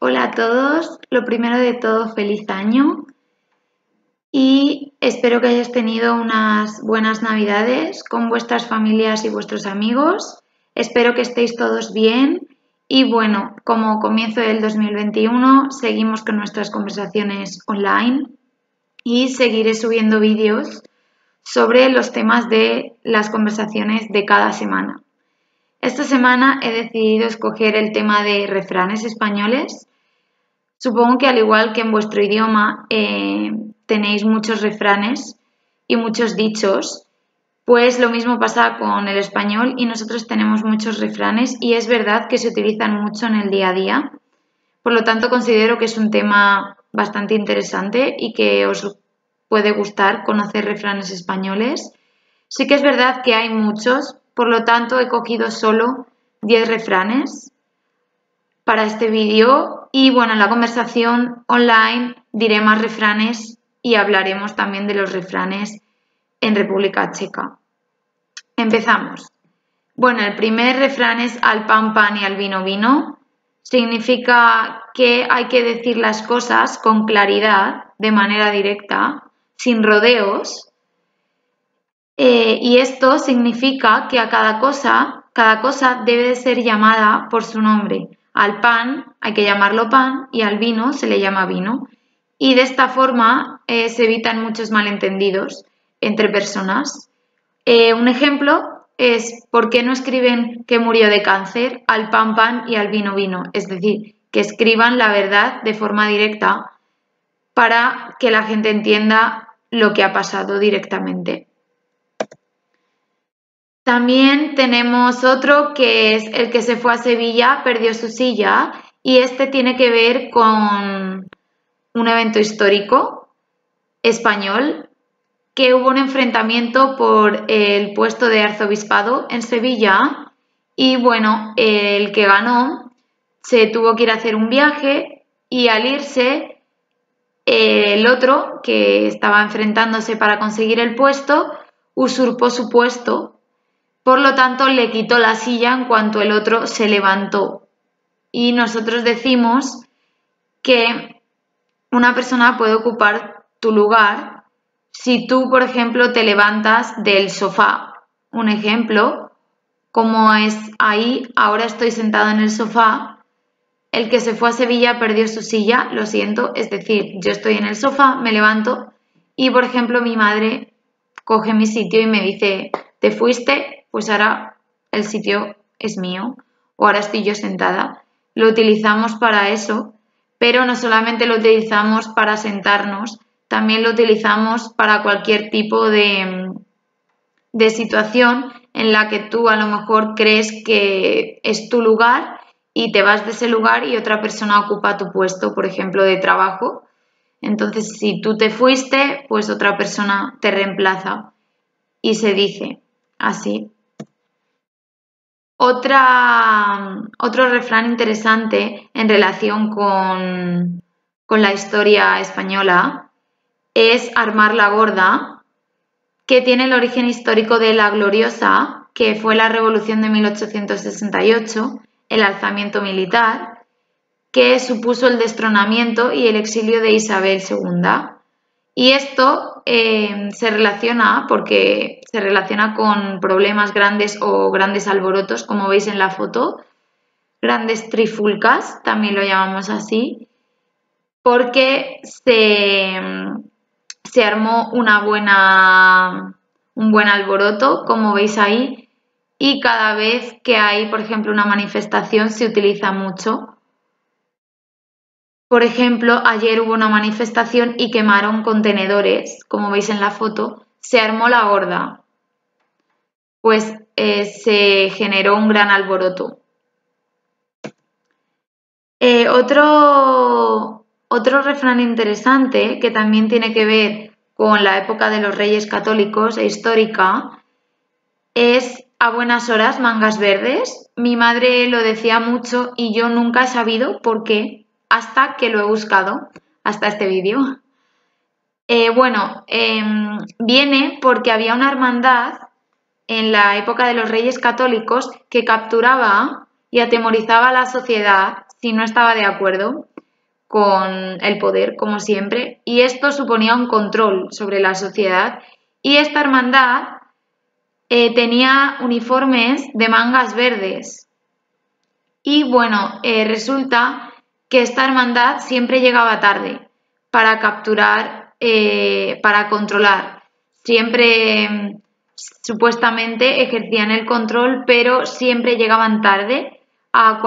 Hola a todos, lo primero de todo, feliz año y espero que hayáis tenido unas buenas navidades con vuestras familias y vuestros amigos. Espero que estéis todos bien y bueno, como comienzo del 2021 seguimos con nuestras conversaciones online y seguiré subiendo vídeos sobre los temas de las conversaciones de cada semana. Esta semana he decidido escoger el tema de refranes españoles. Supongo que al igual que en vuestro idioma tenéis muchos refranes y muchos dichos, pues lo mismo pasa con el español y nosotros tenemos muchos refranes y es verdad que se utilizan mucho en el día a día. Por lo tanto, considero que es un tema bastante interesante y que os puede gustar conocer refranes españoles. Sí que es verdad que hay muchos, por lo tanto he cogido solo 10 refranes para este vídeo y bueno, en la conversación online diré más refranes y hablaremos también de los refranes en República Checa. Empezamos. Bueno, el primer refrán es al pan pan y al vino vino. Significa que hay que decir las cosas con claridad, de manera directa, sin rodeos. Y esto significa que a cada cosa debe de ser llamada por su nombre. Al pan hay que llamarlo pan y al vino se le llama vino. Y de esta forma se evitan muchos malentendidos entre personas. Un ejemplo es ¿por qué no escriben que murió de cáncer al pan pan y al vino vino? Es decir, que escriban la verdad de forma directa para que la gente entienda lo que ha pasado directamente. También tenemos otro que es el que se fue a Sevilla, perdió su silla y este tiene que ver con un evento histórico español que hubo un enfrentamiento por el puesto de arzobispado en Sevilla y bueno, el que ganó se tuvo que ir a hacer un viaje y al irse el otro que estaba enfrentándose para conseguir el puesto usurpó su puesto. Por lo tanto, le quitó la silla en cuanto el otro se levantó. Y nosotros decimos que una persona puede ocupar tu lugar si tú, por ejemplo, te levantas del sofá. Un ejemplo, como es ahí, ahora estoy sentado en el sofá. El que se fue a Sevilla perdió su silla, lo siento. Es decir, yo estoy en el sofá, me levanto y, por ejemplo, mi madre coge mi sitio y me dice, ¿te fuiste? Pues ahora el sitio es mío o ahora estoy yo sentada. Lo utilizamos para eso, pero no solamente lo utilizamos para sentarnos, también lo utilizamos para cualquier tipo de situación en la que tú a lo mejor crees que es tu lugar y te vas de ese lugar y otra persona ocupa tu puesto, por ejemplo, de trabajo. Entonces, si tú te fuiste, pues otra persona te reemplaza y se dice así. Otro refrán interesante en relación con la historia española es armar la gorda, que tiene el origen histórico de la Gloriosa, que fue la Revolución de 1868, el alzamiento militar, que supuso el destronamiento y el exilio de Isabel II. Y esto se relaciona con problemas grandes o grandes alborotos, como veis en la foto, grandes trifulcas, también lo llamamos así, porque se armó un buen alboroto, como veis ahí, y cada vez que hay, por ejemplo, una manifestación se utiliza mucho. Por ejemplo, ayer hubo una manifestación y quemaron contenedores, como veis en la foto, se armó la gorda, pues se generó un gran alboroto. Otro refrán interesante que también tiene que ver con la época de los Reyes Católicos e histórica es a buenas horas mangas verdes. Mi madre lo decía mucho y yo nunca he sabido por qué hasta que lo he buscado, hasta este vídeo. Viene porque había una hermandad en la época de los Reyes Católicos que capturaba y atemorizaba a la sociedad si no estaba de acuerdo. con el poder, como siempre, y esto suponía un control sobre la sociedad. Y esta hermandad tenía uniformes de mangas verdes. Y bueno, resulta que esta hermandad siempre llegaba tarde para capturar, para controlar. Siempre supuestamente ejercían el control, pero siempre llegaban tarde a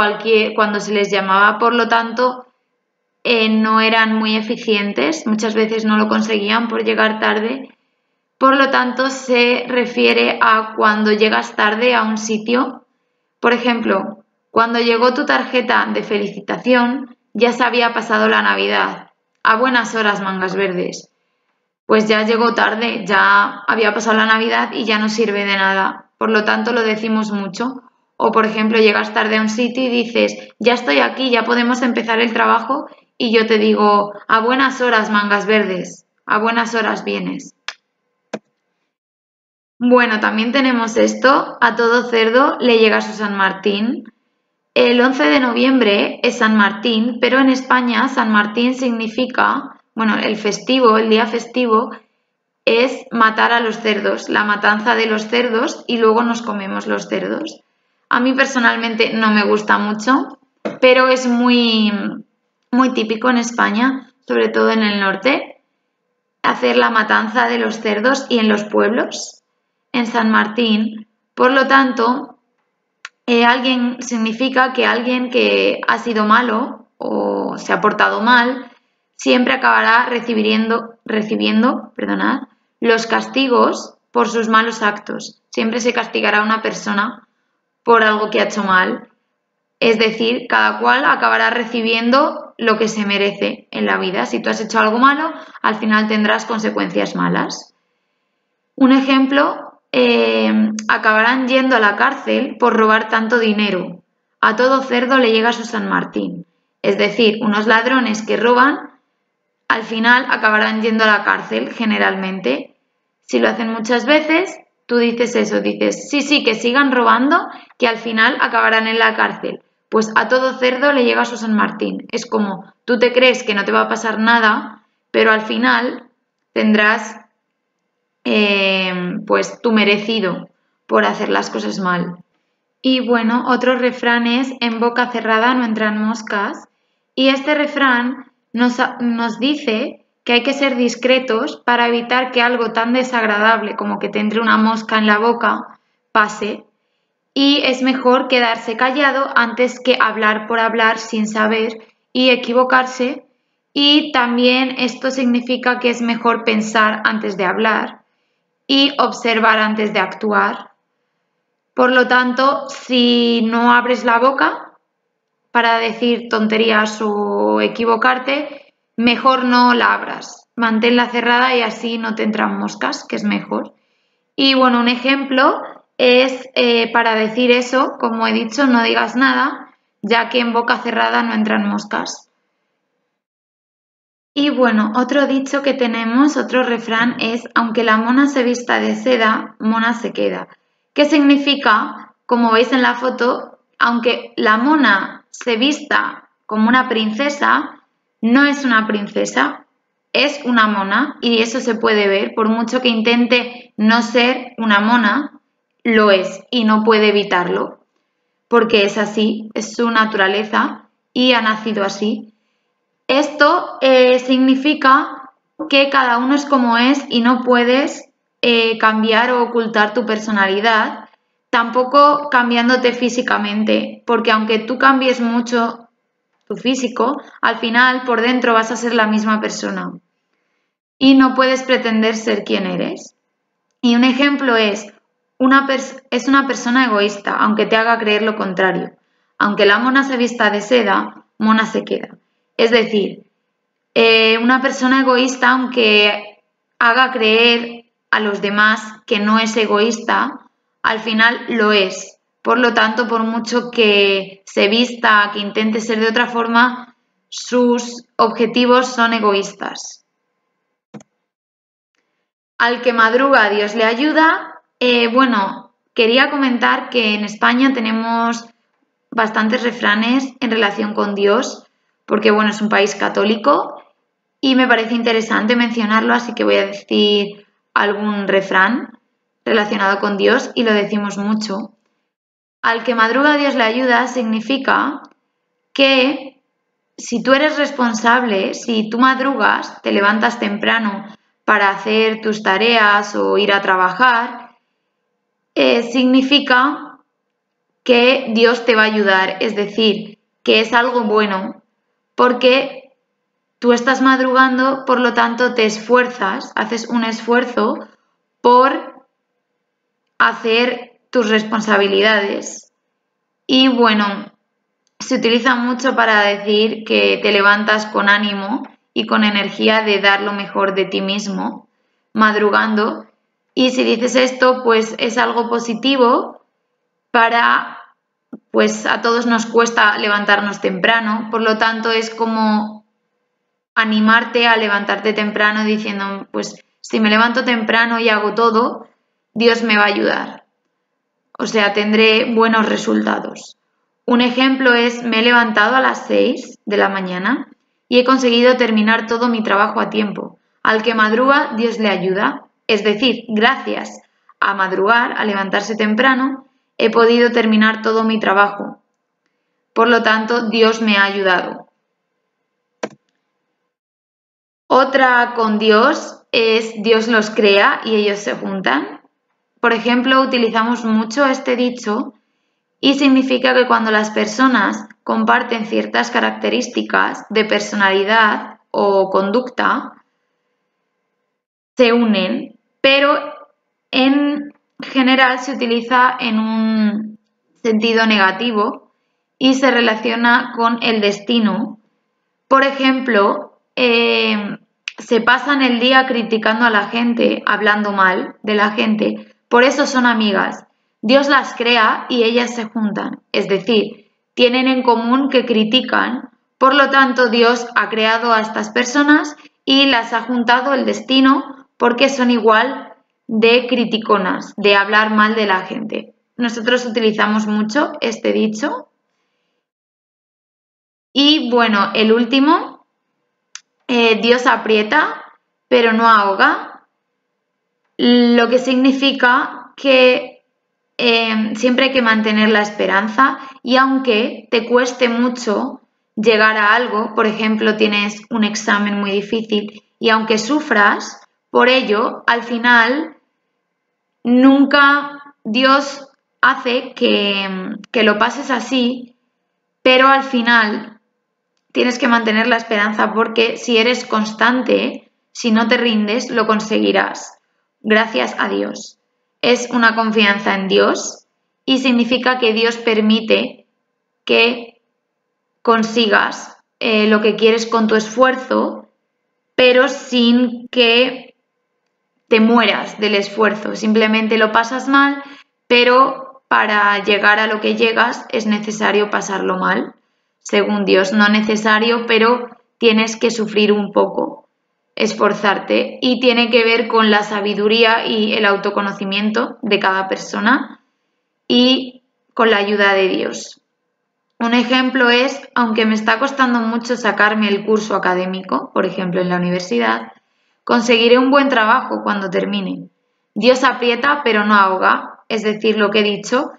cuando se les llamaba. Por lo tanto, no eran muy eficientes, muchas veces no lo conseguían por llegar tarde. Por lo tanto, se refiere a cuando llegas tarde a un sitio. Por ejemplo, cuando llegó tu tarjeta de felicitación, ya se había pasado la Navidad. A buenas horas, mangas verdes. Pues ya llegó tarde, ya había pasado la Navidad y ya no sirve de nada. Por lo tanto, lo decimos mucho. O, por ejemplo, llegas tarde a un sitio y dices, ya estoy aquí, ya podemos empezar el trabajo, y yo te digo, a buenas horas, mangas verdes. A buenas horas vienes. Bueno, también tenemos esto, a todo cerdo le llega su San Martín. El 11 de noviembre es San Martín, pero en España San Martín significa, bueno, el día festivo, es matar a los cerdos, la matanza de los cerdos y luego nos comemos los cerdos. A mí personalmente no me gusta mucho, pero es muy, muy típico en España, sobre todo en el norte, hacer la matanza de los cerdos y en los pueblos, en San Martín. Por lo tanto, alguien significa que alguien que ha sido malo o se ha portado mal siempre acabará recibiendo los castigos por sus malos actos. Siempre se castigará a una persona por algo que ha hecho mal. Es decir, cada cual acabará recibiendo lo que se merece en la vida. Si tú has hecho algo malo, al final tendrás consecuencias malas. Un ejemplo, acabarán yendo a la cárcel por robar tanto dinero. A todo cerdo le llega su San Martín. Es decir, unos ladrones que roban, al final acabarán yendo a la cárcel, generalmente. Si lo hacen muchas veces, tú dices eso, dices, sí, que sigan robando, que al final acabarán en la cárcel. Pues a todo cerdo le llega su San Martín. Es como, tú te crees que no te va a pasar nada, pero al final tendrás pues tu merecido por hacer las cosas mal. Y bueno, otro refrán es, en boca cerrada no entran moscas. Y este refrán nos dice que hay que ser discretos para evitar que algo tan desagradable como que te entre una mosca en la boca pase. Y es mejor quedarse callado antes que hablar por hablar sin saber y equivocarse. Y también esto significa que es mejor pensar antes de hablar y observar antes de actuar. Por lo tanto, si no abres la boca para decir tonterías o equivocarte, mejor no la abras. Manténla cerrada y así no te entran moscas, que es mejor. Y bueno, un ejemplo es para decir eso, como he dicho, no digas nada, ya que en boca cerrada no entran moscas. Y bueno, otro dicho que tenemos, otro refrán es, aunque la mona se vista de seda, mona se queda. ¿Qué significa? Como veis en la foto, aunque la mona se vista como una princesa, no es una princesa, es una mona y eso se puede ver. Por mucho que intente no ser una mona, lo es y no puede evitarlo, porque es así, es su naturaleza y ha nacido así. Esto significa que cada uno es como es y no puedes cambiar o ocultar tu personalidad, tampoco cambiándote físicamente, porque aunque tú cambies mucho tu físico, al final por dentro vas a ser la misma persona y no puedes pretender ser quien eres. Y un ejemplo es una persona egoísta, aunque te haga creer lo contrario. Aunque la mona se vista de seda, mona se queda. Es decir, una persona egoísta, aunque haga creer a los demás que no es egoísta, al final lo es. Por lo tanto, por mucho que se vista, que intente ser de otra forma, sus objetivos son egoístas. Al que madruga, Dios le ayuda. Bueno, quería comentar que en España tenemos bastantes refranes en relación con Dios. porque bueno, es un país católico y me parece interesante mencionarlo, así que voy a decir algún refrán relacionado con Dios y lo decimos mucho. Al que madruga Dios le ayuda significa que si tú eres responsable, si tú madrugas, te levantas temprano para hacer tus tareas o ir a trabajar, significa que Dios te va a ayudar, es decir, que es algo bueno, porque tú estás madrugando, por lo tanto te esfuerzas, haces un esfuerzo por hacer tus responsabilidades. Y bueno, se utiliza mucho para decir que te levantas con ánimo y con energía de dar lo mejor de ti mismo, madrugando. Y si dices esto, pues es algo positivo pues a todos nos cuesta levantarnos temprano, por lo tanto es como animarte a levantarte temprano diciendo, pues si me levanto temprano y hago todo, Dios me va a ayudar. O sea, tendré buenos resultados. Un ejemplo es, me he levantado a las 6 de la mañana y he conseguido terminar todo mi trabajo a tiempo. Al que madruga, Dios le ayuda. Es decir, gracias a madrugar, a levantarse temprano, he podido terminar todo mi trabajo. Por lo tanto, Dios me ha ayudado. Otra con Dios es Dios los crea y ellos se juntan. Por ejemplo, utilizamos mucho este dicho y significa que cuando las personas comparten ciertas características de personalidad o conducta, se unen, pero en general se utiliza en un sentido negativo y se relaciona con el destino. Por ejemplo, se pasan el día criticando a la gente, hablando mal de la gente, por eso son amigas. Dios las crea y ellas se juntan, es decir, tienen en común que critican, por lo tanto Dios ha creado a estas personas y las ha juntado el destino porque son igual de criticonas, de hablar mal de la gente. Nosotros utilizamos mucho este dicho. Y bueno, el último, Dios aprieta, pero no ahoga, lo que significa que siempre hay que mantener la esperanza y aunque te cueste mucho llegar a algo, por ejemplo, tienes un examen muy difícil y aunque sufras por ello, al final nunca Dios hace que lo pases así, pero al final tienes que mantener la esperanza porque si eres constante, si no te rindes, lo conseguirás. Gracias a Dios. Es una confianza en Dios y significa que Dios permite que consigas lo que quieres con tu esfuerzo, pero sin que te mueras del esfuerzo. Simplemente lo pasas mal, pero para llegar a lo que llegas es necesario pasarlo mal. Según Dios, no necesario, pero tienes que sufrir un poco, esforzarte y tiene que ver con la sabiduría y el autoconocimiento de cada persona y con la ayuda de Dios. Un ejemplo es, aunque me está costando mucho sacarme el curso académico, por ejemplo en la universidad, conseguiré un buen trabajo cuando termine. Dios aprieta pero no ahoga, es decir, lo que he dicho,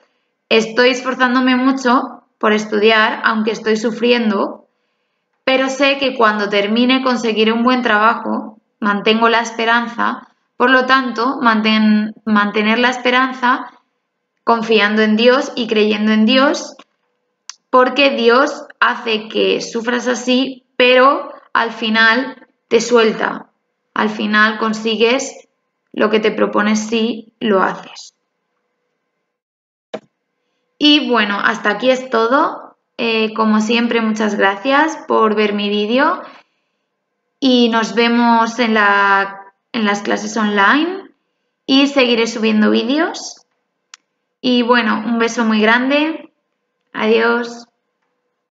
estoy esforzándome mucho por estudiar, aunque estoy sufriendo, pero sé que cuando termine conseguiré un buen trabajo, mantengo la esperanza, por lo tanto, mantener la esperanza confiando en Dios y creyendo en Dios, porque Dios hace que sufras así, pero al final te suelta, al final consigues lo que te propones si lo haces. Y bueno, hasta aquí es todo. Como siempre, muchas gracias por ver mi vídeo y nos vemos en las clases online y seguiré subiendo vídeos. Y bueno, un beso muy grande. Adiós.